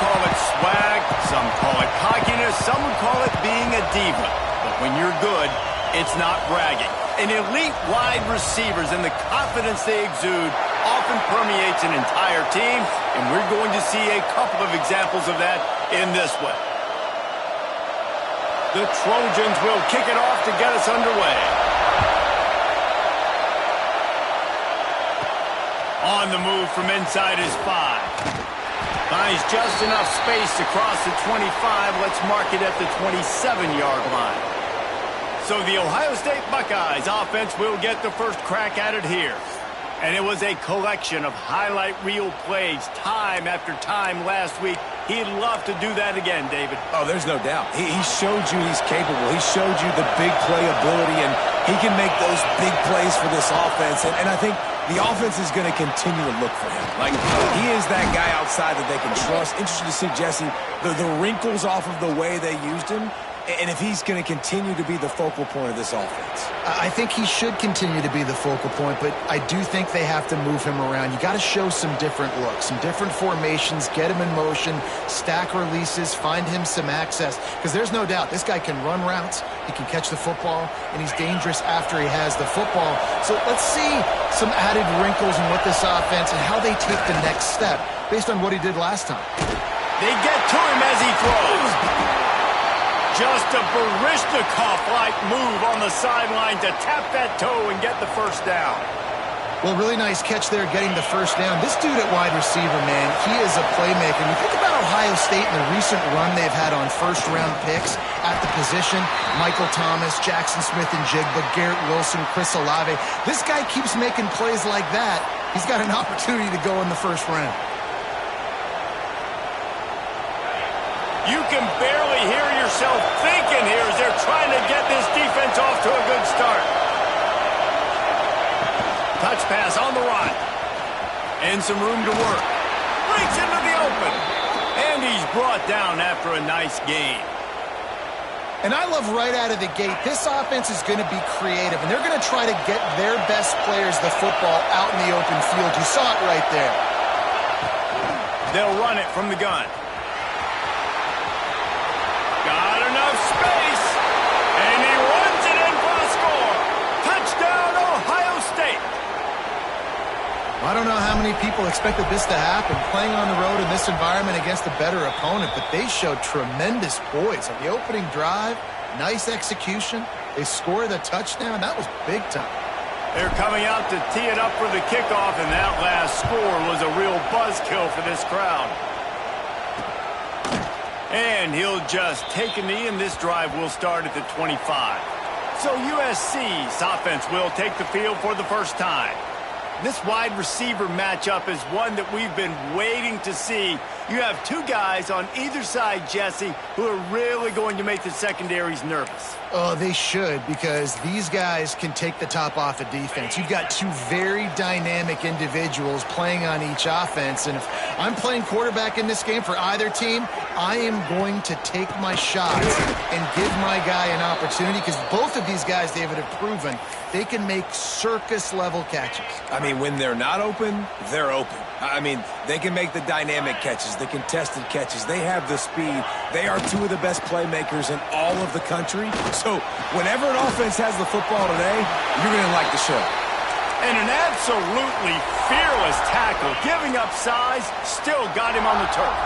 call it swag, some call it cockiness, some would call it being a diva. But when you're good, it's not bragging. An elite wide receivers and the confidence they exude often permeates an entire team, and we're going to see a couple of examples of that in this one. The Trojans will kick it off to get us underway. On the move from inside his 5. Finds just enough space to cross the 25. Let's mark it at the 27-yard line. So the Ohio State Buckeyes offense will get the first crack at it here. And it was a collection of highlight reel plays time after time last week. He'd love to do that again, David. Oh, there's no doubt. He showed you he's capable. He showed you the big play ability, and he can make those big plays for this offense. And I think the offense is going to continue to look for him. Like, he is that guy outside that they can trust. Interested to see, Jesse, the wrinkles off of the way they used him, and if he's going to continue to be the focal point of this offense. I think he should continue to be the focal point, but I do think they have to move him around. You got to show some different looks, some different formations, get him in motion, stack releases, find him some access, because there's no doubt this guy can run routes, he can catch the football, and he's dangerous after he has the football. So let's see some added wrinkles in what this offense and how they take the next step based on what he did last time. They get to him as he throws. Just a Baryshnikov-like move on the sideline to tap that toe and get the first down. Well, really nice catch there getting the first down. This dude at wide receiver, man, he is a playmaker. You think about Ohio State and the recent run they've had on first-round picks at the position. Michael Thomas, Jackson Smith-Njigba, Garrett Wilson, Chris Olave. This guy keeps making plays like that. He's got an opportunity to go in the first round. You can barely hear yourself thinking here as they're trying to get this defense off to a good start. Touch pass on the run. And some room to work. Breaks into the open. And he's brought down after a nice gain. And I love right out of the gate, this offense is going to be creative, and they're going to try to get their best players the football out in the open field. You saw it right there. They'll run it from the gun. Got enough space, and he runs it in for the score. Touchdown, Ohio State. I don't know how many people expected this to happen, playing on the road in this environment against a better opponent, but they showed tremendous poise on the opening drive. Nice execution. They score the touchdown. That was big time. They're coming out to tee it up for the kickoff, and that last score was a real buzzkill for this crowd. And he'll just take a knee, and this drive will start at the 25. So USC's offense will take the field for the first time. This wide receiver matchup is one that we've been waiting to see. You have two guys on either side, Jesse, who are really going to make the secondaries nervous. Oh, they should, because these guys can take the top off a defense. You've got two very dynamic individuals playing on each offense, and if I'm playing quarterback in this game for either team, I am going to take my shots and give my guy an opportunity, because both of these guys, David, have proven they can make circus-level catches. I mean, when they're not open, they're open. I mean, they can make the dynamic catches, the contested catches. They have the speed. They are two of the best playmakers in all of the country. So whenever an offense has the football today, you're going to like the show. And an absolutely fearless tackle, giving up size, still got him on the turf.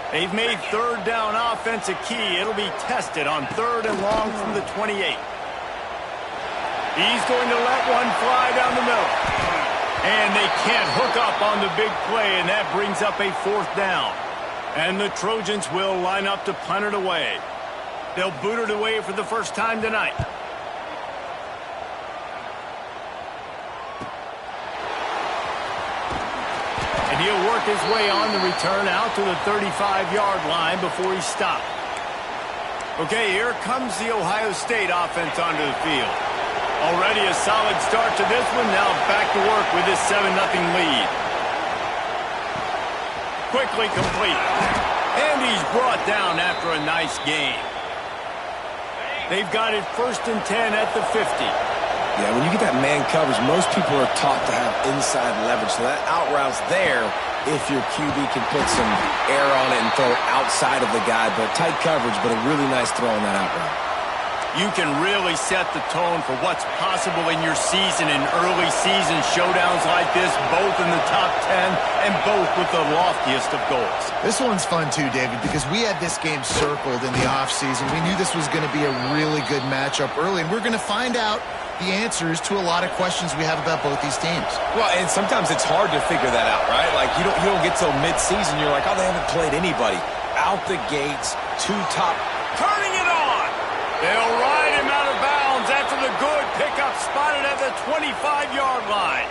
They've made third down offense a key. It'll be tested on third and long from the 28. He's going to let one fly down the middle. And they can't hook up on the big play, and that brings up a fourth down. And the Trojans will line up to punt it away. They'll boot it away for the first time tonight. And he'll work his way on the return out to the 35-yard line before he's stopped. Okay, here comes the Ohio State offense onto the field. Already a solid start to this one. Now back to work with this 7-0 lead. Quickly complete. And he's brought down after a nice gain. They've got it 1st and 10 at the 50. Yeah, when you get that man coverage, most people are taught to have inside leverage. So that out route's there if your QB can put some air on it and throw it outside of the guy. But tight coverage, but a really nice throw on that out route. You can really set the tone for what's possible in your season in early season showdowns like this, both in the top 10 and both with the loftiest of goals. This one's fun too, David, because we had this game circled in the offseason. We knew this was going to be a really good matchup early, and we're going to find out the answers to a lot of questions we have about both these teams. Well, and sometimes it's hard to figure that out, right? Like, you don't get till mid-season, you're like, oh, they haven't played anybody. Out the gates, two top. Turning it on! They'll ride him out of bounds after the good pickup spotted at the 25-yard line.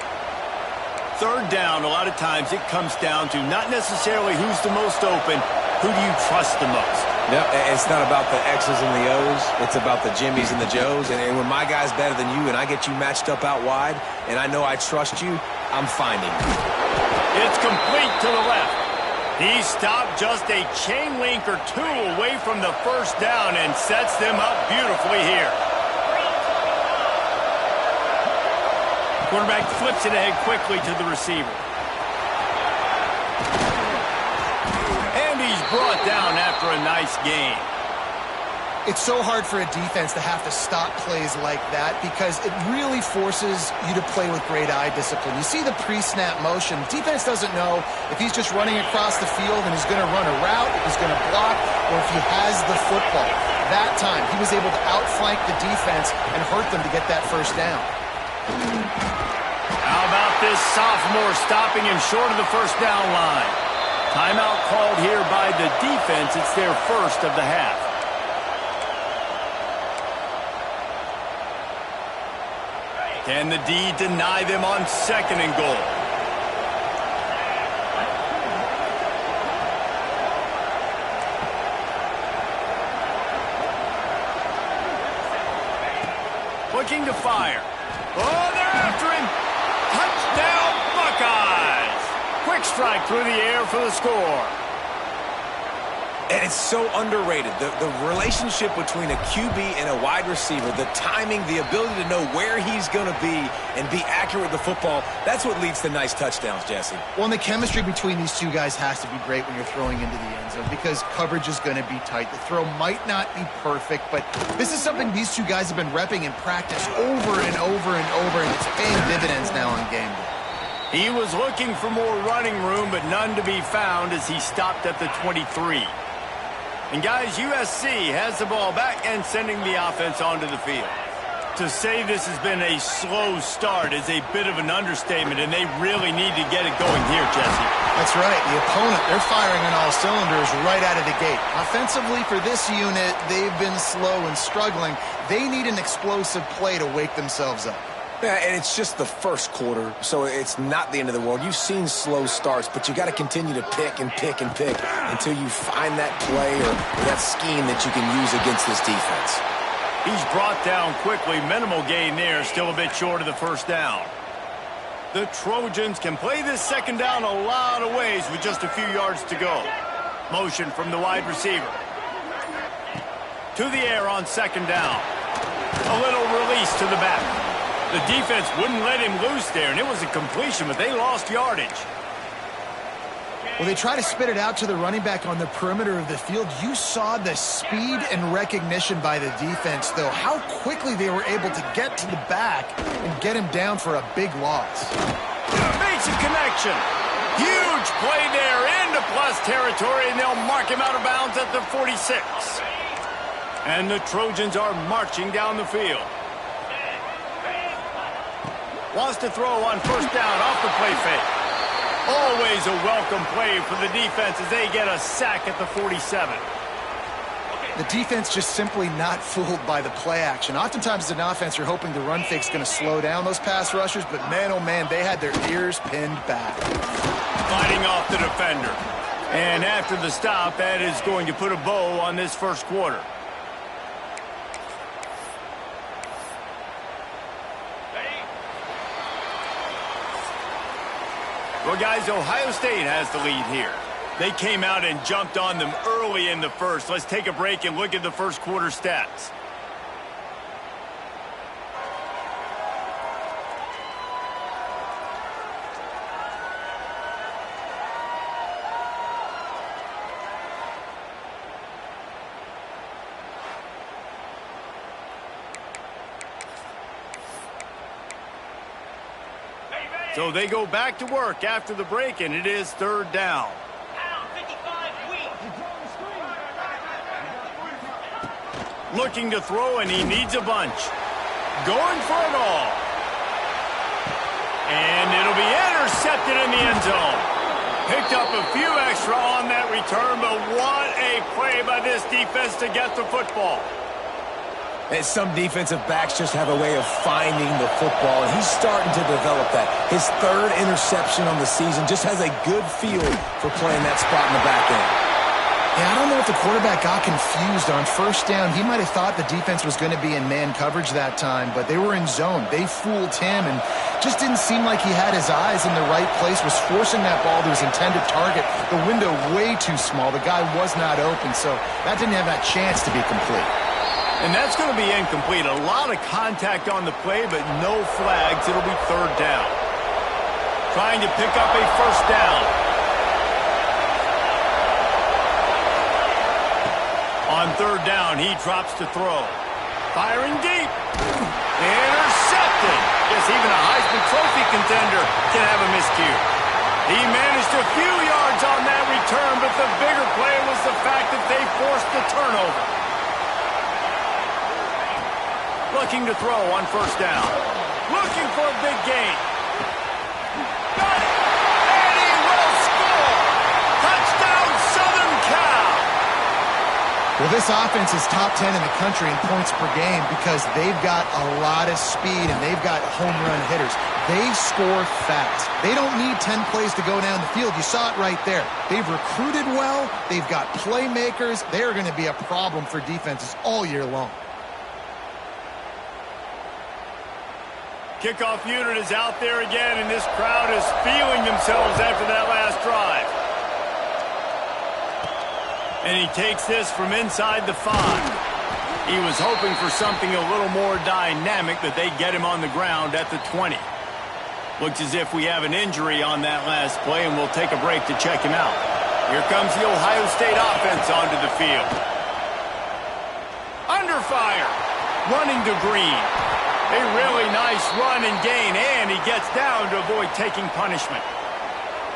Third down, a lot of times it comes down to not necessarily who's the most open, who do you trust the most? No, it's not about the X's and the O's. It's about the Jimmies and the Joes. And when my guy's better than you and I get you matched up out wide and I know I trust you, I'm finding you. It's complete to the left. He stopped just a chain link or two away from the first down and sets them up beautifully here. Quarterback flips it ahead quickly to the receiver. And he's brought down after a nice gain. It's so hard for a defense to have to stop plays like that because it really forces you to play with great eye discipline. You see the pre-snap motion. Defense doesn't know if he's just running across the field and he's going to run a route, if he's going to block, or if he has the football. That time, he was able to outflank the defense and hurt them to get that first down. How about this sophomore stopping him short of the first down line? Timeout called here by the defense. It's their first of the half. Can the D deny them on second and goal? Looking to fire. Oh, they're after him. Touchdown, Buckeyes. Quick strike through the air for the score. And it's so underrated. The relationship between a QB and a wide receiver, the timing, the ability to know where he's going to be and be accurate with the football, that's what leads to nice touchdowns, Jesse. Well, and the chemistry between these two guys has to be great when you're throwing into the end zone because coverage is going to be tight. The throw might not be perfect, but this is something these two guys have been repping in practice over and over and over, and it's paying dividends now on game day. He was looking for more running room, but none to be found as he stopped at the 23. And guys, USC has the ball back and sending the offense onto the field. To say this has been a slow start is a bit of an understatement, and they really need to get it going here, Jesse. That's right. The opponent, they're firing on all cylinders right out of the gate. Offensively, for this unit, they've been slow and struggling. They need an explosive play to wake themselves up. Yeah, and it's just the first quarter, so it's not the end of the world. You've seen slow starts, but you got to continue to pick and pick and pick until you find that play or that scheme that you can use against this defense. He's brought down quickly. Minimal gain there, still a bit short of the first down. The Trojans can play this second down a lot of ways with just a few yards to go. Motion from the wide receiver. To the air on second down. A little release to the back. The defense wouldn't let him loose there, and it was a completion, but they lost yardage. Well, they try to spit it out to the running back on the perimeter of the field. You saw the speed and recognition by the defense, though. How quickly they were able to get to the back and get him down for a big loss. Makes a connection. Huge play there into plus territory, and they'll mark him out of bounds at the 46. And the Trojans are marching down the field. Wants to throw on first down off the play fake. Always a welcome play for the defense as they get a sack at the 47. The defense just simply not fooled by the play action. Oftentimes as an offense, you're hoping the run fake's going to slow down those pass rushers, but man, oh man, they had their ears pinned back. Fighting off the defender. And after the stop, that is going to put a bow on this first quarter. Well, guys, Ohio State has the lead here. They came out and jumped on them early in the first. Let's take a break and look at the first quarter stats. So they go back to work after the break, and it is third down. Looking to throw, and he needs a bunch. Going for it all. And it'll be intercepted in the end zone. Picked up a few extra on that return, but what a play by this defense to get the football. And some defensive backs just have a way of finding the football, and he's starting to develop that. His third interception on the season, just has a good feel for playing that spot in the back end. Yeah, I don't know if the quarterback got confused on first down. He might have thought the defense was going to be in man coverage that time, but they were in zone. They fooled him and just didn't seem like he had his eyes in the right place, was forcing that ball to his intended target. The window way too small. The guy was not open, so that didn't have that chance to be complete. And that's going to be incomplete. A lot of contact on the play, but no flags. It'll be third down. Trying to pick up a first down. On third down, he drops to throw. Firing deep. Intercepted. Guess even a Heisman Trophy contender can have a miscue. He managed a few yards on that return, but the bigger play was the fact that they forced the turnover. Looking to throw on first down. Looking for a big gain. Got it. And he will score. Touchdown, Southern Cal. Well, this offense is top 10 in the country in points per game because they've got a lot of speed and they've got home run hitters. They score fast. They don't need 10 plays to go down the field. You saw it right there. They've recruited well. They've got playmakers. They're going to be a problem for defenses all year long. Kickoff unit is out there again, and this crowd is feeling themselves after that last drive. And he takes this from inside the 5. He was hoping for something a little more dynamic, but they get him on the ground at the 20. Looks as if we have an injury on that last play, and we'll take a break to check him out. Here comes the Ohio State offense onto the field. Under fire. Running to Green. A really nice run and gain, and he gets down to avoid taking punishment.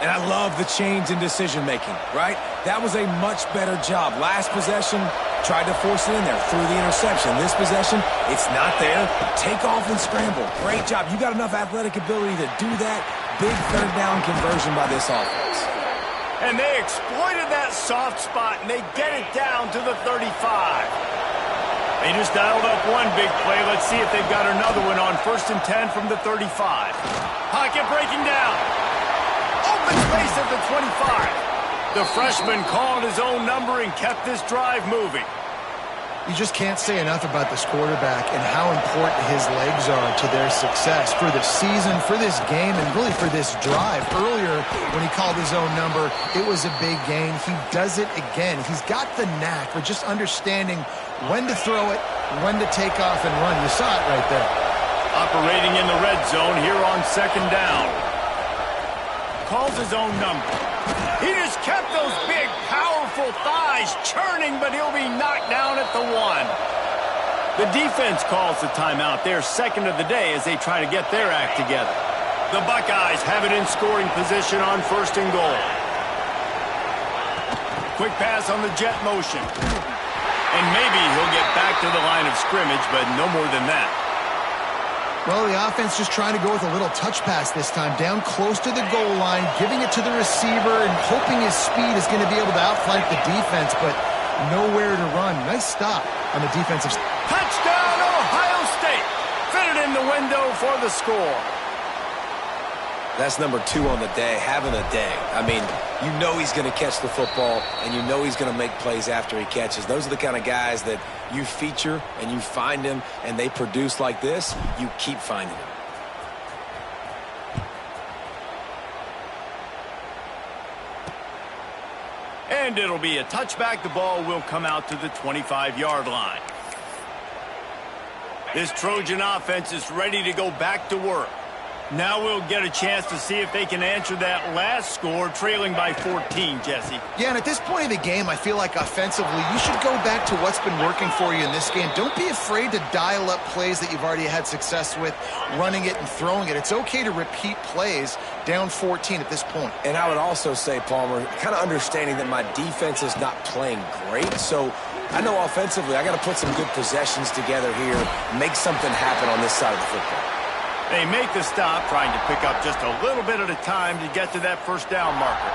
And I love the change in decision-making, right? That was a much better job. Last possession, tried to force it in there, threw the interception. This possession, it's not there. Take off and scramble. Great job. You got enough athletic ability to do that. Big third down conversion by this offense. And they exploited that soft spot, and they get it down to the 35. They just dialed up one big play. Let's see if they've got another one on 1st and 10 from the 35. Pocket breaking down. Open space at the 25. The freshman called his own number and kept this drive moving. You just can't say enough about this quarterback and how important his legs are to their success for the season, for this game, and really for this drive. Earlier, when he called his own number, it was a big gain. He does it again. He's got the knack for just understanding when to throw it, when to take off and run. You saw it right there. Operating in the red zone here on 2nd down. Calls his own number. He just kept those big, powerful thighs churning, but he'll be knocked down at the 1. The defense calls the timeout. They're second of the day as they try to get their act together. The Buckeyes have it in scoring position on 1st and goal. Quick pass on the jet motion. And maybe he'll get back to the line of scrimmage, but no more than that. Well, the offense just trying to go with a little touch pass this time, down close to the goal line, giving it to the receiver and hoping his speed is going to be able to outflank the defense, but nowhere to run. Nice stop on the defensive side. Touchdown, Ohio State! Fitted in the window for the score. That's number 2 on the day, having a day. I mean, you know he's going to catch the football, and you know he's going to make plays after he catches. Those are the kind of guys that you feature and you find them, and they produce like this, you keep finding them. And it'll be a touchback. The ball will come out to the 25-yard line. This Trojan offense is ready to go back to work. Now we'll get a chance to see if they can answer that last score, trailing by 14, Jesse. Yeah, and at this point of the game, I feel like offensively, you should go back to what's been working for you in this game. Don't be afraid to dial up plays that you've already had success with, running it and throwing it. It's okay to repeat plays down 14 at this point. And I would also say, Palmer, kind of understanding that my defense is not playing great, so I know offensively I got to put some good possessions together here, make something happen on this side of the football. They make the stop, trying to pick up just a little bit at a time to get to that first down marker.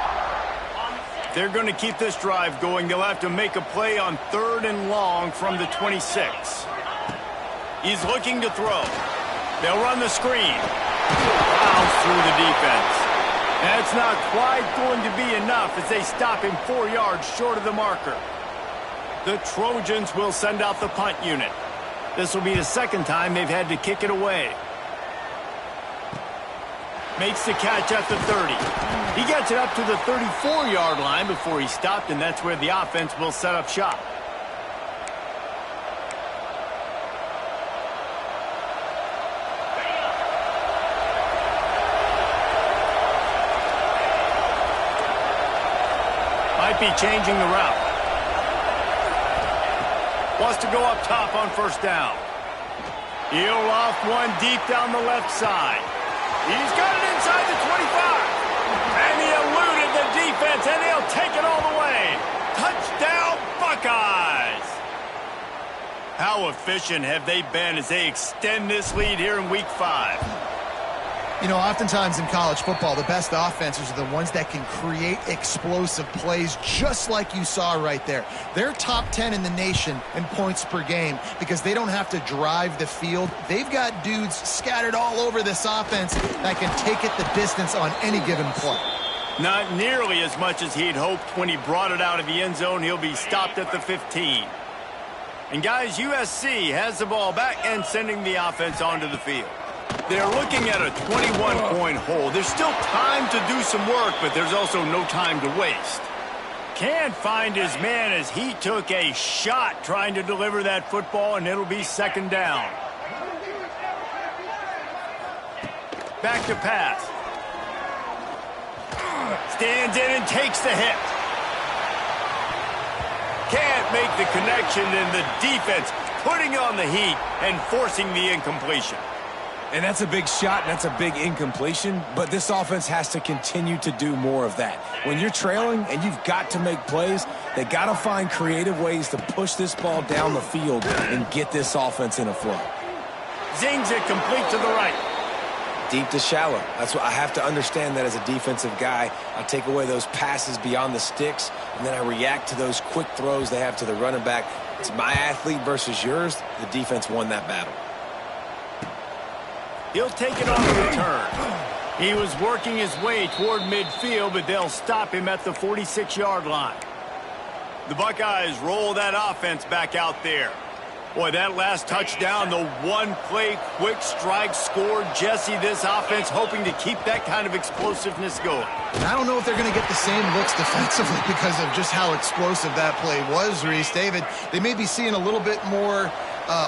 They're going to keep this drive going. They'll have to make a play on 3rd and long from the 26. He's looking to throw. They'll run the screen. Plows through the defense. That's not quite going to be enough as they stop him 4 yards short of the marker. The Trojans will send out the punt unit. This will be the second time they've had to kick it away. Makes the catch at the 30. He gets it up to the 34-yard line before he stopped, and that's where the offense will set up shop. Might be changing the route. Wants to go up top on first down. He'll loft one deep down the left side. He's got it inside the 25. And he eluded the defense, and he'll take it all the way. Touchdown, Buckeyes! How efficient have they been as they extend this lead here in Week 5? You know, oftentimes in college football, the best offenses are the ones that can create explosive plays just like you saw right there. They're top 10 in the nation in points per game because they don't have to drive the field. They've got dudes scattered all over this offense that can take it the distance on any given play. Not nearly as much as he'd hoped when he brought it out of the end zone. He'll be stopped at the 15. And guys, USC has the ball back and sending the offense onto the field. They're looking at a 21-point hole. There's still time to do some work, but there's also no time to waste. Can't find his man as he took a shot trying to deliver that football, and it'll be second down. Back to pass. Stands in and takes the hit. Can't make the connection, and the defense putting on the heat and forcing the incompletion. And that's a big shot, and that's a big incompletion, but this offense has to continue to do more of that. When you're trailing and you've got to make plays, they got to find creative ways to push this ball down the field and get this offense in a flow. Zings it complete to the right. Deep to shallow. That's what I have to understand that as a defensive guy. I take away those passes beyond the sticks, and then I react to those quick throws they have to the running back. It's my athlete versus yours. The defense won that battle. He'll take it on the return. He was working his way toward midfield, but they'll stop him at the 46-yard line. The Buckeyes roll that offense back out there. Boy, that last touchdown, the one-play quick strike score. Jesse, this offense hoping to keep that kind of explosiveness going. And I don't know if they're going to get the same looks defensively because of just how explosive that play was, Reese. David, they may be seeing a little bit more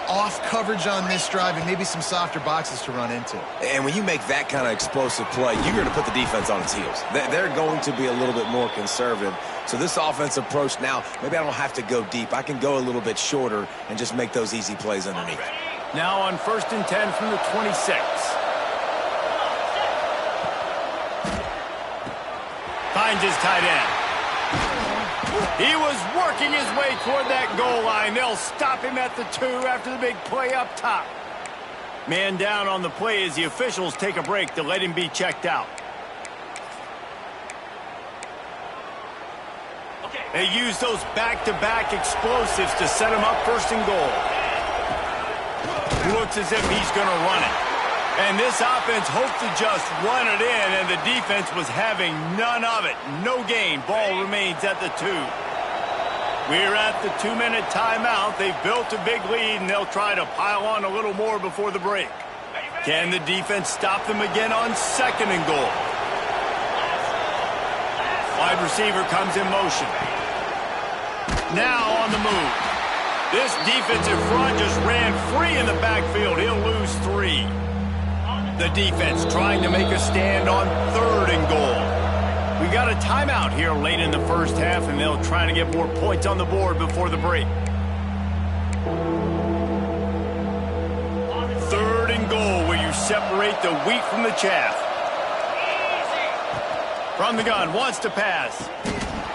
off coverage on this drive and maybe some softer boxes to run into. And when you make that kind of explosive play, you're going to put the defense on its heels. They're going to be a little bit more conservative. So this offense approach now, maybe I don't have to go deep. I can go a little bit shorter and just make those easy plays underneath. Now on 1st and 10 from the 26. Finds his tight end. He was working his way toward that goal line. They'll stop him at the 2 after the big play up top. Man down on the play as the officials take a break to let him be checked out. They use those back-to-back explosives to set him up 1st and goal. Looks as if he's going to run it. And this offense hoped to just run it in, and the defense was having none of it. No gain. Ball remains at the 2. We're at the 2-minute timeout. They've built a big lead, and they'll try to pile on a little more before the break. Can the defense stop them again on 2nd and goal? Wide receiver comes in motion. Now on the move. This defensive front just ran free in the backfield. He'll lose 3. The defense trying to make a stand on 3rd and goal. We got a timeout here late in the first half, and they'll try to get more points on the board before the break. 3rd and goal, where you separate the wheat from the chaff. From the gun, wants to pass.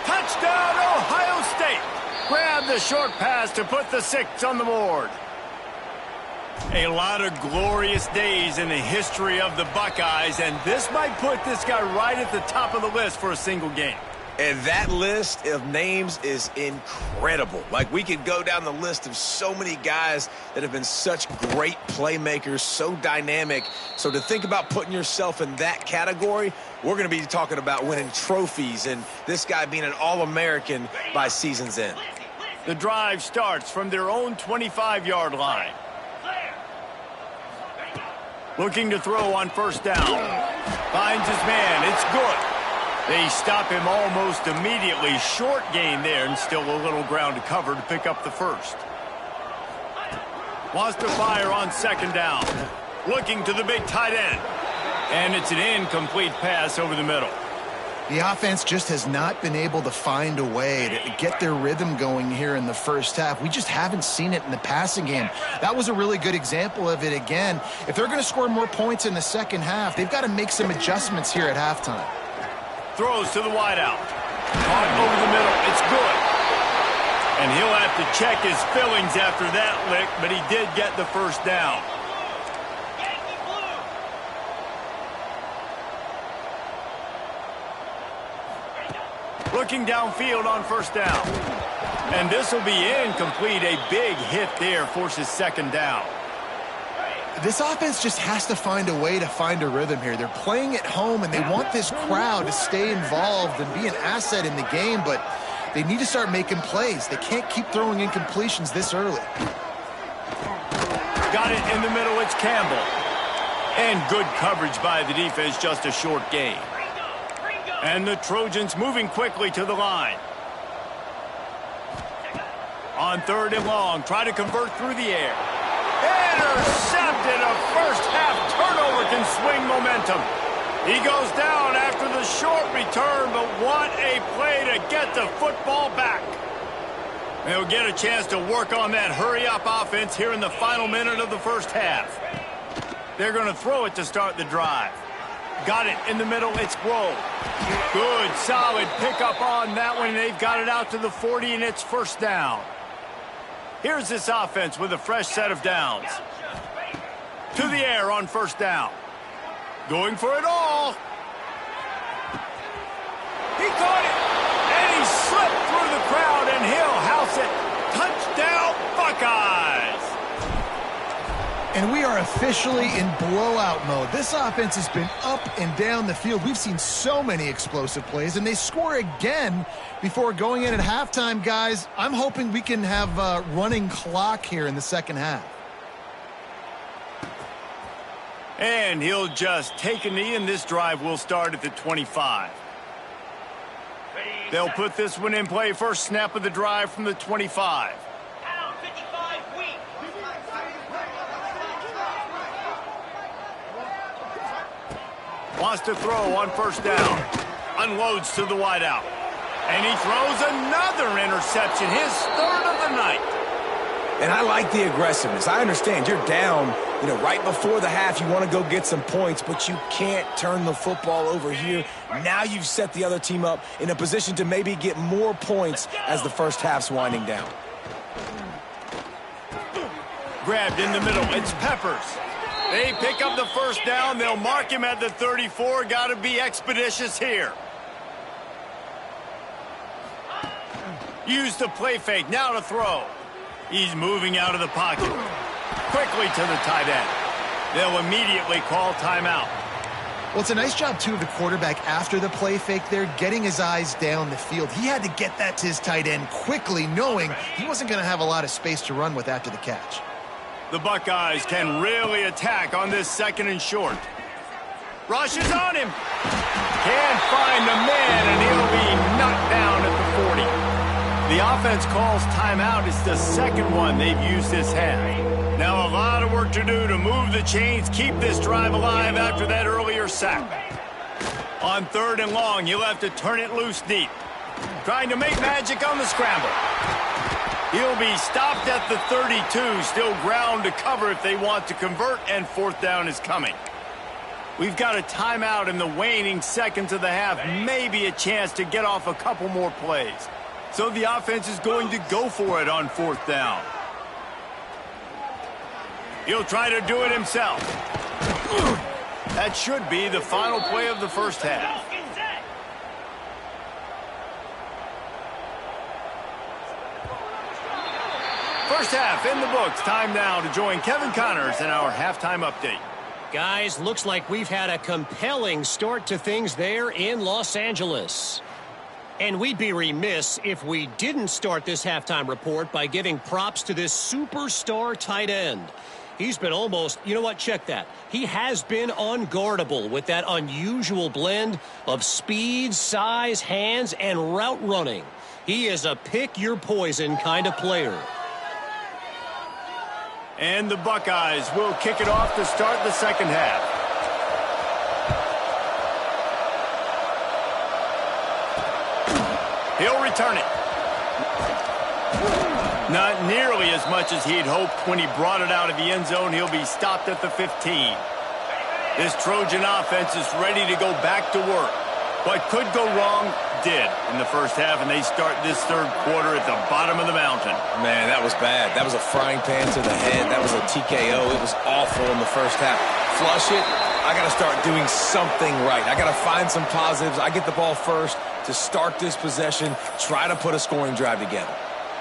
Touchdown, Ohio State! Grab the short pass to put the 6 on the board. A lot of glorious days in the history of the Buckeyes, and this might put this guy right at the top of the list for a single game. And that list of names is incredible. Like, we could go down the list of so many guys that have been such great playmakers, so dynamic. So to think about putting yourself in that category, we're going to be talking about winning trophies and this guy being an All-American by season's end. The drive starts from their own 25-yard line. Looking to throw on 1st down. Finds his man. It's good. They stop him almost immediately. Short gain there, and still a little ground to cover to pick up the 1st. Wants to fire on 2nd down. Looking to the big tight end. And it's an incomplete pass over the middle. The offense just has not been able to find a way to get their rhythm going here in the first half. We just haven't seen it in the passing game. That was a really good example of it again. If they're going to score more points in the second half, they've got to make some adjustments here at halftime. Throws to the wideout. Caught over the middle. It's good. And he'll have to check his fillings after that lick, but he did get the 1st down. Looking downfield on 1st down. And this will be incomplete. A big hit there forces 2nd down. This offense just has to find a way to find a rhythm here. They're playing at home, and they want this crowd to stay involved and be an asset in the game, but they need to start making plays. They can't keep throwing incompletions this early. Got it in the middle. It's Campbell. And good coverage by the defense, just a short gain. And the Trojans moving quickly to the line. On 3rd and long, try to convert through the air. Intercepted. A first-half turnover can swing momentum. He goes down after the short return, but what a play to get the football back. They'll get a chance to work on that hurry-up offense here in the final minute of the first half. They're going to throw it to start the drive. Got it in the middle. It's Grove. Good, solid pickup on that one. They've got it out to the 40, and it's 1st down. Here's this offense with a fresh set of downs. To the air on 1st down. Going for it all. He caught it, and he slipped through the crowd, and he'll house it. Touchdown, Buckeyes! And we are officially in blowout mode. This offense has been up and down the field. We've seen so many explosive plays, and they score again before going in at halftime, guys. I'm hoping we can have a running clock here in the second half. And he'll just take a knee, and this drive will start at the 25. They'll put this one in play. First snap of the drive from the 25. Wants to throw on 1st down. Unloads to the wideout. And he throws another interception, his 3rd of the night. And I like the aggressiveness. I understand you're down, right before the half. You want to go get some points, but you can't turn the football over here. Now you've set the other team up in a position to maybe get more points as the first half's winding down. Grabbed in the middle. It's Peppers. They pick up the 1st down. They'll mark him at the 34. Got to be expeditious here. Use the play fake. Now to throw. He's moving out of the pocket. Quickly to the tight end. They'll immediately call timeout. Well, it's a nice job, too, of the quarterback after the play fake there, getting his eyes down the field. He had to get that to his tight end quickly, knowing he wasn't going to have a lot of space to run with after the catch. The Buckeyes can really attack on this 2nd and short. Rushes on him. Can't find the man, and he'll be knocked down at the 40. The offense calls timeout. It's the 2nd one they've used this half. Now a lot of work to do to move the chains, keep this drive alive after that earlier sack. On 3rd and long, he'll have to turn it loose deep. Trying to make magic on the scramble. He'll be stopped at the 32, still ground to cover if they want to convert, and 4th down is coming. We've got a timeout in the waning seconds of the half, maybe a chance to get off a couple more plays. So the offense is going to go for it on 4th down. He'll try to do it himself. That should be the final play of the first half. First half in the books. Time now to join Kevin Connors in our halftime update. Guys, looks like we've had a compelling start to things there in Los Angeles. And we'd be remiss if we didn't start this halftime report by giving props to this superstar tight end. He's been almost, you know what, check that. He has been unguardable with that unusual blend of speed, size, hands, and route running. He is a pick-your-poison kind of player. And the Buckeyes will kick it off to start the second half. He'll return it. Not nearly as much as he'd hoped when he brought it out of the end zone. He'll be stopped at the 15. This Trojan offense is ready to go back to work. What could go wrong did in the first half, and they start this third quarter at the bottom of the mountain. Man, that was bad. That was a frying pan to the head. That was a TKO. It was awful in the first half. Flush it. I got to start doing something right. I got to find some positives. I get the ball first to start this possession, try to put a scoring drive together.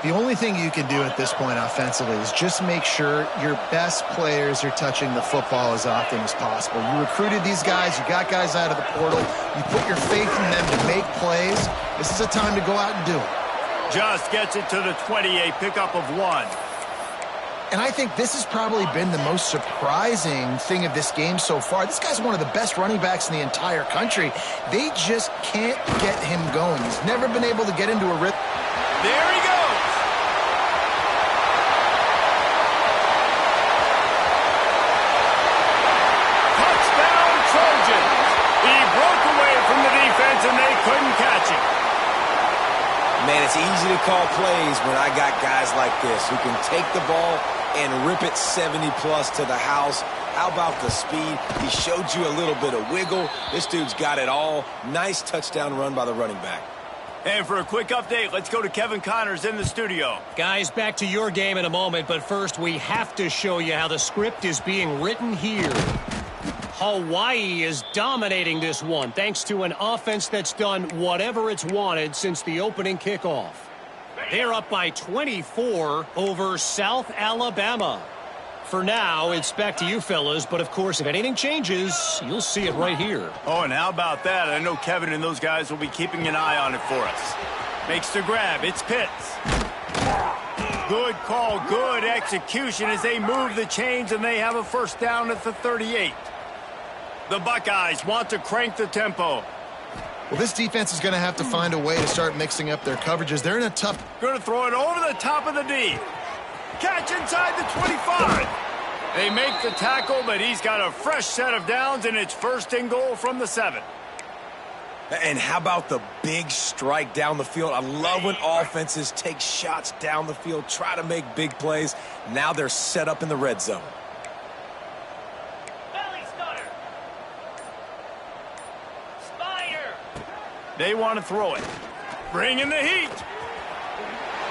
The only thing you can do at this point offensively is just make sure your best players are touching the football as often as possible. You recruited these guys. You got guys out of the portal. You put your faith in them to make plays. This is a time to go out and do it. Just gets it to the 20, a pickup of 1. And I think this has probably been the most surprising thing of this game so far. This guy's one of the best running backs in the entire country. They just can't get him going. He's never been able to get into a rhythm. There he goes. And they couldn't catch him. Man, it's easy to call plays when I got guys like this who can take the ball and rip it 70-plus to the house. How about the speed? He showed you a little bit of wiggle. This dude's got it all. Nice touchdown run by the running back. And for a quick update, let's go to Kevin Connors in the studio. Guys, back to your game in a moment, but first we have to show you how the script is being written here. Hawaii is dominating this one thanks to an offense that's done whatever it's wanted since the opening kickoff. They're up by 24 over South Alabama. For now, it's back to you fellas, but of course, if anything changes, you'll see it right here. Oh, and how about that? I know Kevin and those guys will be keeping an eye on it for us. Makes the grab. It's Pitts. Good call, good execution as they move the chains, and they have a first down at the 38. The Buckeyes want to crank the tempo. Well, this defense is going to have to find a way to start mixing up their coverages. They're in a tough... Going to throw it over the top of the D. Catch inside the 25. They make the tackle, but he's got a fresh set of downs, and it's 1st and goal from the 7. And how about the big strike down the field? I love when offenses take shots down the field, try to make big plays. Now they're set up in the red zone. They want to throw it. Bring in the heat.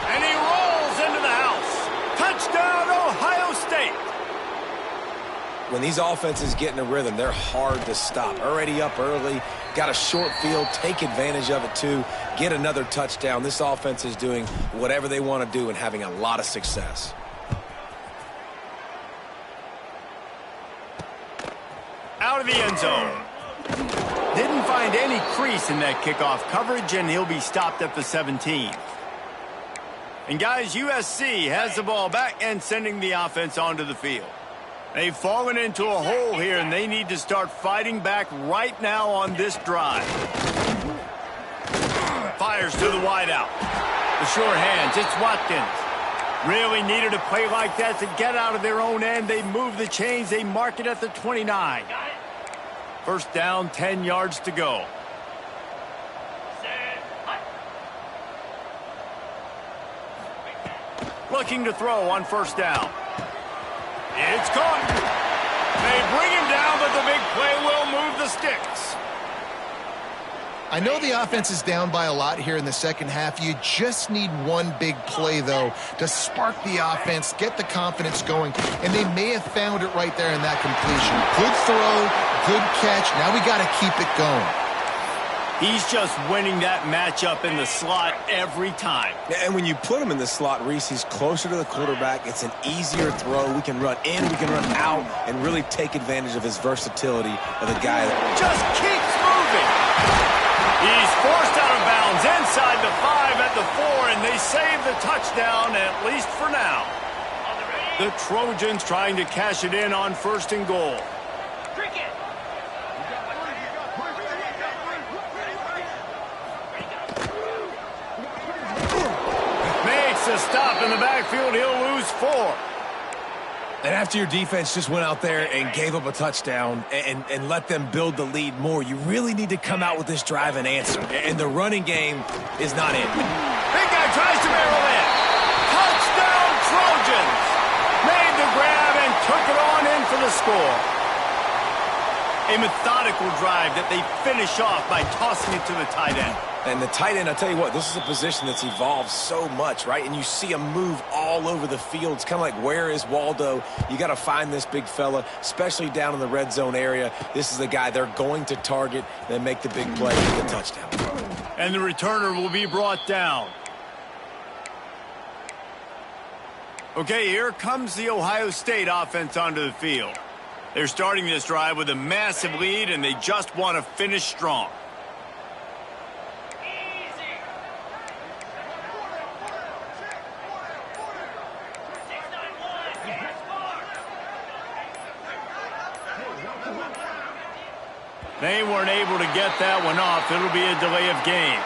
And he rolls into the house. Touchdown, Ohio State. When these offenses get in a rhythm, they're hard to stop. Already up early, got a short field, take advantage of it too, get another touchdown. This offense is doing whatever they want to do and having a lot of success. Out of the end zone. Didn't find any crease in that kickoff coverage, and he'll be stopped at the 17. And guys, USC has the ball back and sending the offense onto the field. They've fallen into a hole here, and they need to start fighting back right now on this drive. Fires to the wideout. The sure hands, it's Watkins. Really needed a play like that to get out of their own end. They move the chains. They mark it at the 29. First down, 10 yards to go. Looking to throw on first down. It's caught. They bring him down, but the big play will move the sticks. I know the offense is down by a lot here in the second half. You just need one big play, though, to spark the offense, get the confidence going, and they may have found it right there in that completion. Good throw, good catch. Now we got to keep it going. He's just winning that matchup in the slot every time. And when you put him in the slot, Reese, he's closer to the quarterback. It's an easier throw. We can run in, we can run out, and really take advantage of his versatility of the guy that just keeps moving. He's forced out of bounds inside the 5 at the 4, and they save the touchdown, at least for now. The Trojans trying to cash it in on first and goal. Makes a stop in the backfield. He'll lose 4. And after your defense just went out there and gave up a touchdown and let them build the lead more, you really need to come out with this drive and answer. And the running game is not in. Big guy tries to barrel in. Touchdown Trojans. Made the grab and took it on in for the score. A methodical drive that they finish off by tossing it to the tight end. And the tight end, I'll tell you what, this is a position that's evolved so much, right? And you see him move all over the field. It's kind of like, where is Waldo? You got to find this big fella, especially down in the red zone area. This is the guy they're going to target and make the big play for the touchdown. And the returner will be brought down. Okay, here comes the Ohio State offense onto the field. They're starting this drive with a massive lead, and they just want to finish strong. They weren't able to get that one off. It'll be a delay of game.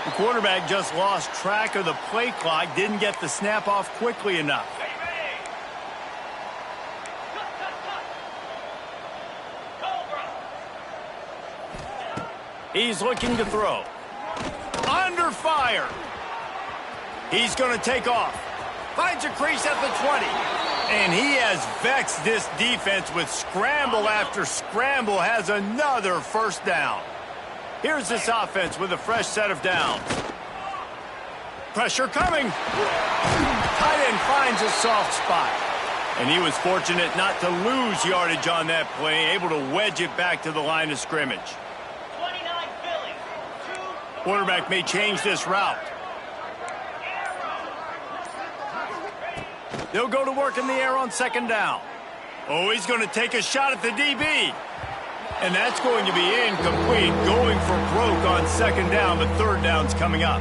The quarterback just lost track of the play clock, didn't get the snap off quickly enough. He's looking to throw. Under fire. He's going to take off. Finds a crease at the 20. And he has vexed this defense with scramble after scramble. Has another first down. Here's this offense with a fresh set of downs. Pressure coming. Tight end finds a soft spot. And he was fortunate not to lose yardage on that play, able to wedge it back to the line of scrimmage. Quarterback may change this route. They'll go to work in the air on second down. Oh, he's going to take a shot at the DB. And that's going to be incomplete. Going for broke on second down, but third down's coming up.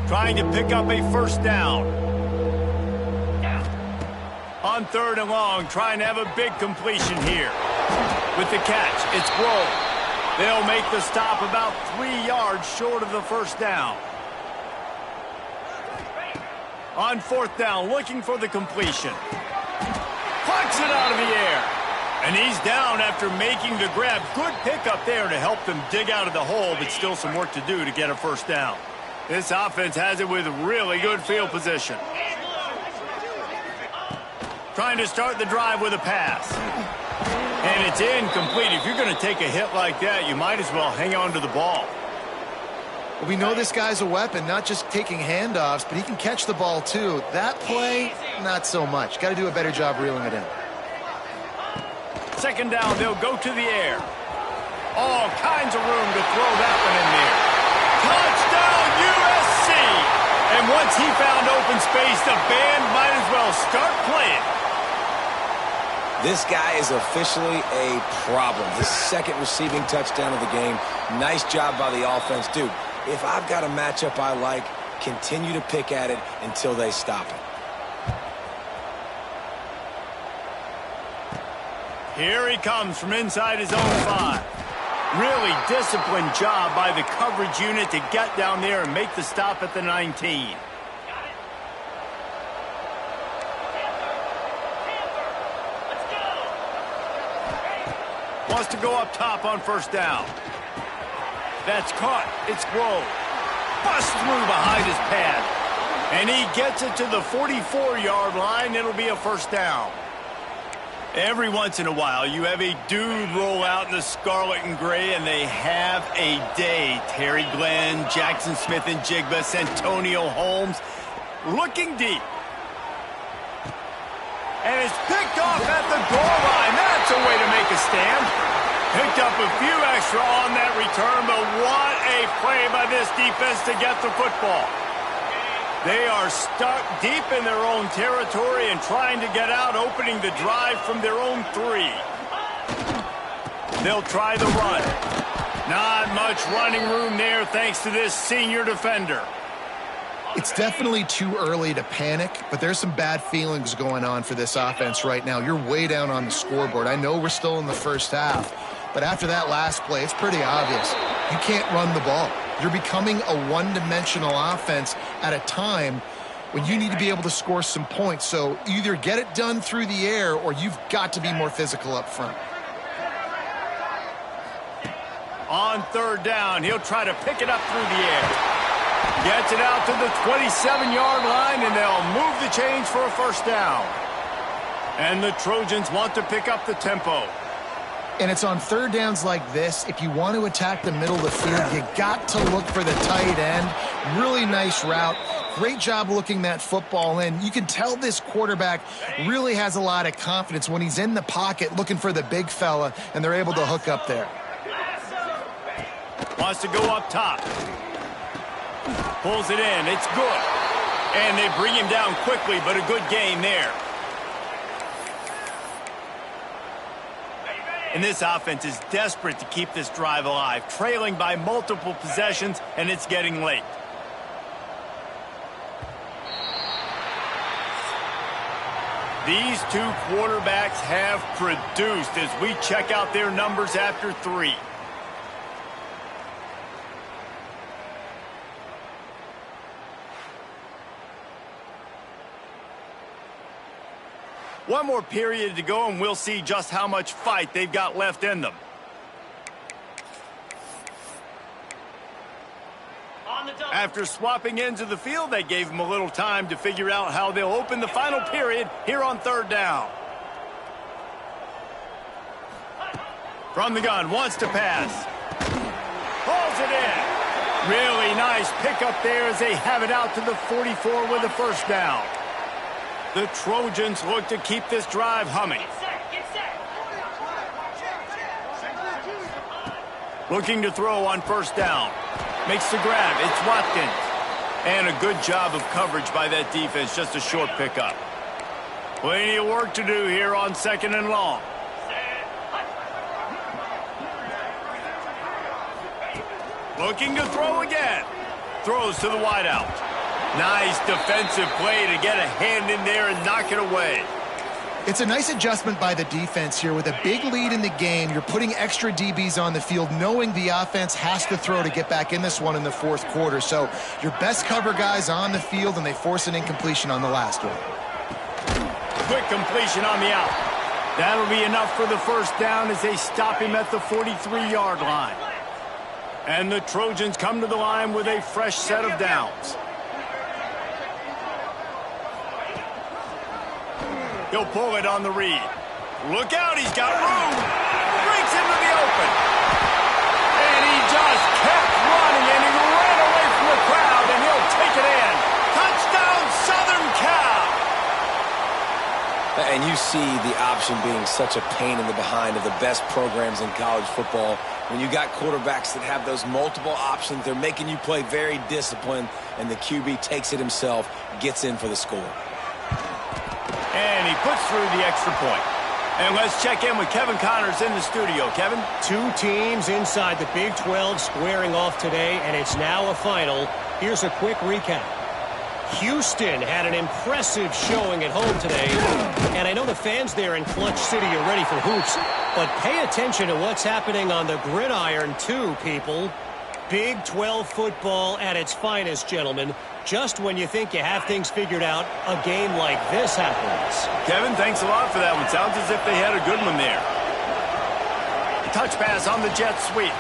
Trying to pick up a first down. On third and long, trying to have a big completion here. With the catch, it's Grove. They'll make the stop about 3 yards short of the first down. On fourth down, looking for the completion. Plucks it out of the air. And he's down after making the grab. Good pickup there to help them dig out of the hole, but still some work to do to get a first down. This offense has it with really good field position. Trying to start the drive with a pass. And it's incomplete. If you're going to take a hit like that, you might as well hang on to the ball. We know this guy's a weapon, not just taking handoffs, but he can catch the ball too. That play, not so much. Got to do a better job reeling it in. Second down, they'll go to the air. All kinds of room to throw that one in there. Touchdown, USC! And once he found open space, the band might as well start playing. This guy is officially a problem. His second receiving touchdown of the game. Nice job by the offense. Dude, if I've got a matchup I like, continue to pick at it until they stop it. Here he comes from inside his own 5. Really disciplined job by the coverage unit to get down there and make the stop at the 19. Wants to go up top on first down. That's caught. It's Grove. Bust through behind his pad. And he gets it to the 44-yard line. It'll be a first down. Every once in a while, you have a dude roll out in the scarlet and gray, and they have a day. Terry Glenn, Jackson Smith-Njigba, Santonio Holmes, looking deep. And it's picked off at the goal line. That's a way to make a stand. Picked up a few extra on that return, but what a play by this defense to get the football. They are stuck deep in their own territory and trying to get out, opening the drive from their own 3. They'll try the run. Not much running room there thanks to this senior defender. It's definitely too early to panic, but there's some bad feelings going on for this offense right now. You're way down on the scoreboard. I know we're still in the first half, but after that last play, it's pretty obvious. You can't run the ball. You're becoming a one-dimensional offense at a time when you need to be able to score some points. So either get it done through the air or you've got to be more physical up front. On third down, he'll try to pick it up through the air. Gets it out to the 27-yard line, and they'll move the chains for a first down. And the Trojans want to pick up the tempo. And it's on third downs like this, if you want to attack the middle of the field, you got to look for the tight end. Really nice route. Great job looking that football in. You can tell this quarterback really has a lot of confidence when he's in the pocket looking for the big fella, and they're able to hook up there. Wants to go up top. Pulls it in. It's good. And they bring him down quickly, but a good gain there. And this offense is desperate to keep this drive alive, trailing by multiple possessions, and it's getting late. These two quarterbacks have produced as we check out their numbers after 3. One more period to go, and we'll see just how much fight they've got left in them. After swapping ends of the field, they gave them a little time to figure out how they'll open the final period here on third down. From the gun, wants to pass. Pulls it in. Really nice pickup there as they have it out to the 44 with a first down. The Trojans look to keep this drive humming. Looking to throw on first down. Makes the grab. It's Watkins. And a good job of coverage by that defense. Just a short pickup. Plenty of work to do here on second and long. Looking to throw again. Throws to the wideout. Nice defensive play to get a hand in there and knock it away. It's a nice adjustment by the defense here. With a big lead in the game, you're putting extra DBs on the field, knowing the offense has to throw to get back in this one in the fourth quarter. So your best cover guys on the field, and they force an incompletion on the last one. Quick completion on the out. That'll be enough for the first down as they stop him at the 43-yard line. And the Trojans come to the line with a fresh set of downs. He'll pull it on the read. Look out, he's got room. Breaks into the open. And he just kept running, and he ran away from the crowd, and he'll take it in. Touchdown, Southern Cal. And you see the option being such a pain in the behind of the best programs in college football. When you got quarterbacks that have those multiple options, they're making you play very disciplined, and the QB takes it himself, gets in for the score. And he puts through the extra point. And let's check in with Kevin Connors in the studio. Kevin? Two teams inside the Big 12 squaring off today, and it's now a final. Here's a quick recap. Houston had an impressive showing at home today. And I know the fans there in Clutch City are ready for hoops, but pay attention to what's happening on the gridiron too, people. Big 12 football at its finest, gentlemen. Just when you think you have things figured out, a game like this happens. Kevin, thanks a lot for that one. Sounds as if they had a good one there. Touch pass on the jet sweep.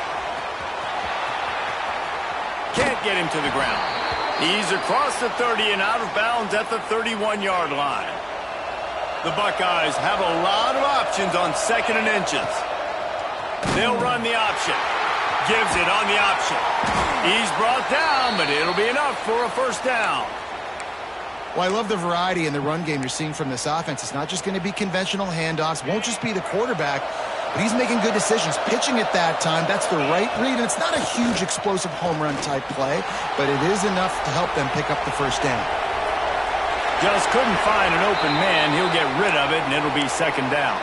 Can't get him to the ground. He's across the 30 and out of bounds at the 31-yard line. The Buckeyes have a lot of options on 2nd and inches. They'll run the option. Gives it on the option. He's brought down, but it'll be enough for a first down. Well, I love the variety in the run game you're seeing from this offense. It's not just going to be conventional handoffs. Won't just be the quarterback, but he's making good decisions. Pitching at that time, that's the right read. And it's not a huge explosive home run type play, but it is enough to help them pick up the first down. Just couldn't find an open man. He'll get rid of it, and it'll be 2nd down.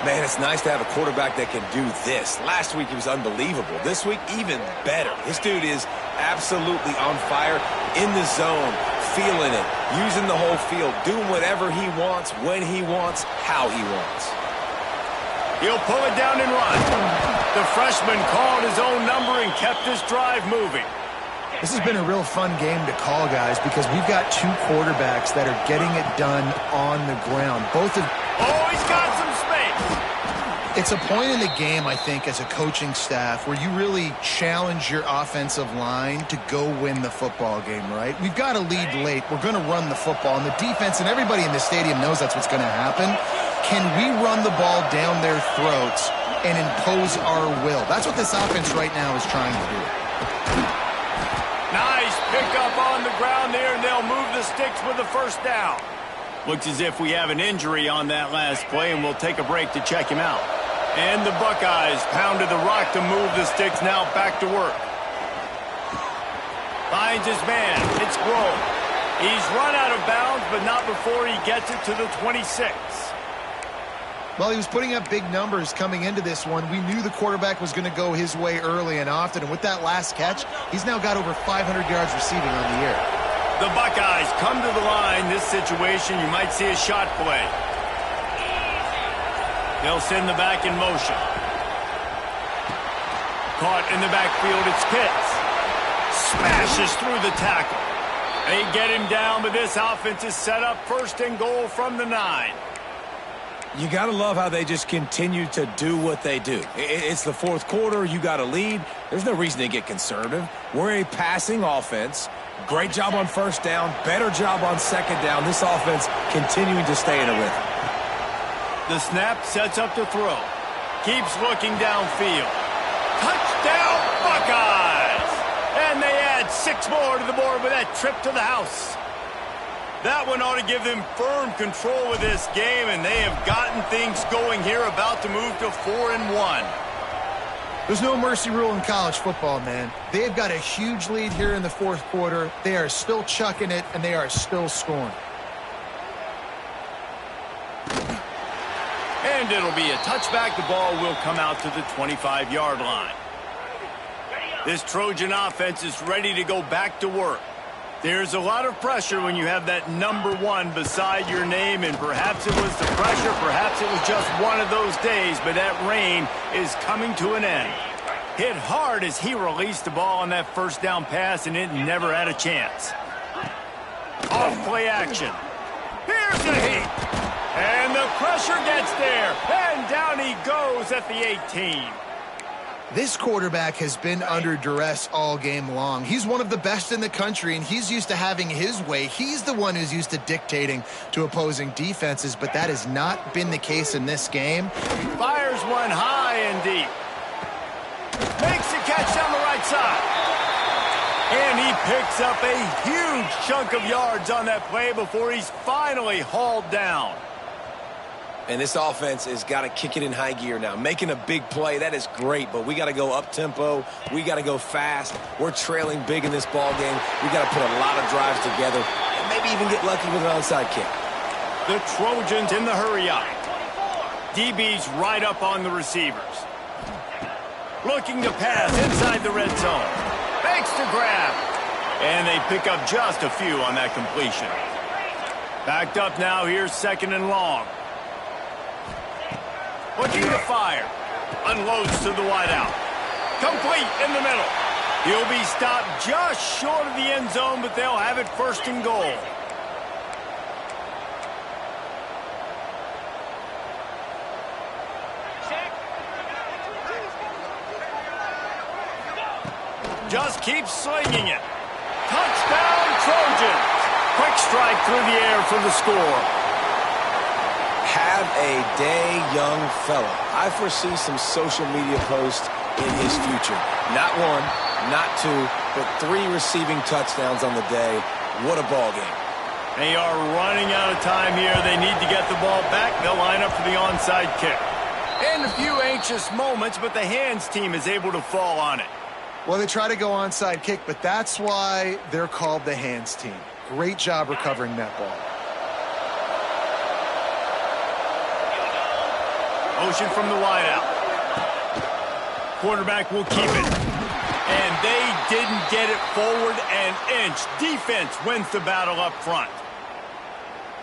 Man, it's nice to have a quarterback that can do this. Last week, he was unbelievable. This week, even better. This dude is absolutely on fire, in the zone, feeling it, using the whole field, doing whatever he wants, when he wants, how he wants. He'll pull it down and run. The freshman called his own number and kept this drive moving. This has been a real fun game to call, guys, because we've got two quarterbacks that are getting it done on the ground. Both of... Oh, he's got some space. It's a point in the game, I think, as a coaching staff where you really challenge your offensive line to go win the football game, right? We've got to lead late. We're going to run the football. And the defense and everybody in the stadium knows that's what's going to happen. Can we run the ball down their throats and impose our will? That's what this offense right now is trying to do. Nice pickup on the ground there, and they'll move the sticks with the first down. Looks as if we have an injury on that last play, and we'll take a break to check him out. And the Buckeyes pounded the rock to move the sticks, now back to work. Finds his man. It's Grove. He's run out of bounds, but not before he gets it to the 26. Well, he was putting up big numbers coming into this one. We knew the quarterback was going to go his way early and often. And with that last catch, he's now got over 500 yards receiving on the year. The Buckeyes come to the line. This situation, you might see a shot play. They'll send the back in motion. Caught in the backfield, it's Pitts. Smashes through the tackle. They get him down, but this offense is set up 1st and goal from the 9. You got to love how they just continue to do what they do. It's the 4th quarter. You got to lead. There's no reason to get conservative. We're a passing offense. Great job on 1st down. Better job on 2nd down. This offense continuing to stay in a rhythm. The snap sets up to throw. Keeps looking downfield. Touchdown, Buckeyes! And they add 6 more to the board with that trip to the house. That one ought to give them firm control of this game, and they have gotten things going here, about to move to 4-1. There's no mercy rule in college football, man. They've got a huge lead here in the 4th quarter. They are still chucking it, and they are still scoring. And it'll be a touchback. The ball will come out to the 25-yard line. This Trojan offense is ready to go back to work. There's a lot of pressure when you have that number 1 beside your name, and perhaps it was the pressure, perhaps it was just one of those days, but that reign is coming to an end. Hit hard as he released the ball on that 1st down pass, and it never had a chance. Off play action. Here's the heat. And the pressure gets there, and down he goes at the 18. This quarterback has been under duress all game long. He's one of the best in the country, and he's used to having his way. He's the one who's used to dictating to opposing defenses, but that has not been the case in this game. Fires one high and deep. Makes the catch down the right side. And he picks up a huge chunk of yards on that play before he's finally hauled down. And this offense has got to kick it in high gear now. Making a big play, that is great, but we got to go up-tempo. We got to go fast. We're trailing big in this ball game. We got to put a lot of drives together and maybe even get lucky with an onside kick. The Trojans in the hurry-up. DB's right up on the receivers. Looking to pass inside the red zone. Fakes to grab. And they pick up just a few on that completion. Backed up now, here's 2nd and long. Looking to fire. Unloads to the wideout. Complete in the middle. He'll be stopped just short of the end zone, but they'll have it 1st and goal. Just keeps slinging it. Touchdown, Trojans. Quick strike through the air for the score. Have a day, young fella. I foresee some social media posts in his future. Not 1, not 2, but 3 receiving touchdowns on the day. What a ball game. They are running out of time here. They need to get the ball back. They'll line up for the onside kick. And a few anxious moments, but the hands team is able to fall on it. Well, they try to go onside kick, but that's why they're called the hands team. Great job recovering that ball. Motion from the wideout. Quarterback will keep it. And they didn't get it forward an inch. Defense wins the battle up front.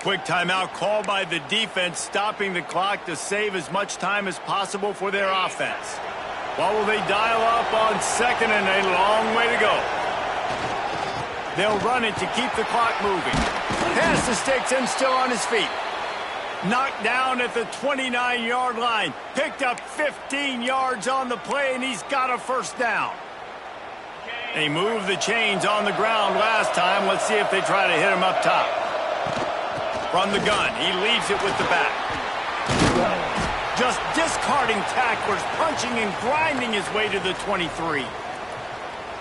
Quick timeout called by the defense, stopping the clock to save as much time as possible for their offense. What will they dial up on 2nd and a long way to go? They'll run it to keep the clock moving. Pass to sticks and still on his feet. Knocked down at the 29-yard line. Picked up 15 yards on the play, and he's got a 1st down. They moved the chains on the ground last time. Let's see if they try to hit him up top. From the gun, he leaves it with the back. Just discarding tacklers, punching and grinding his way to the 23.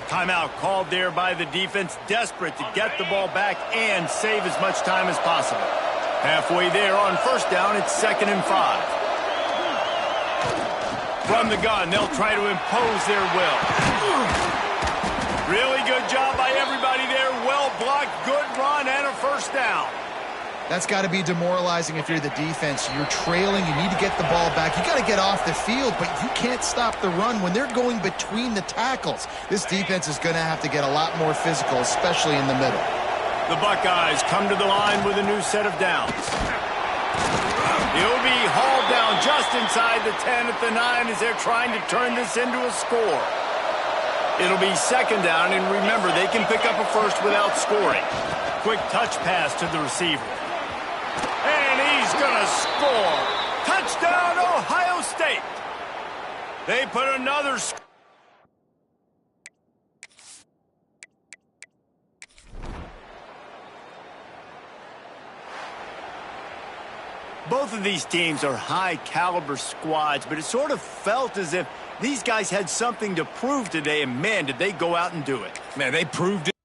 Timeout called there by the defense, desperate to get the ball back and save as much time as possible. Halfway there on 1st down, it's 2nd and 5. From the gun, they'll try to impose their will. Really good job by everybody there. Well blocked, good run, and a 1st down. That's got to be demoralizing if you're the defense. You're trailing. You need to get the ball back. You got to get off the field, but you can't stop the run when they're going between the tackles. This defense is going to have to get a lot more physical, especially in the middle. The Buckeyes come to the line with a new set of downs. He'll be hauled down just inside the 10 at the 9 as they're trying to turn this into a score. It'll be 2nd down, and remember, they can pick up a 1st without scoring. Quick touch pass to the receiver. And he's going to score. Touchdown, Ohio State. They put another score. Both of these teams are high-caliber squads, but it sort of felt as if these guys had something to prove today, and man, did they go out and do it. Man, they proved it.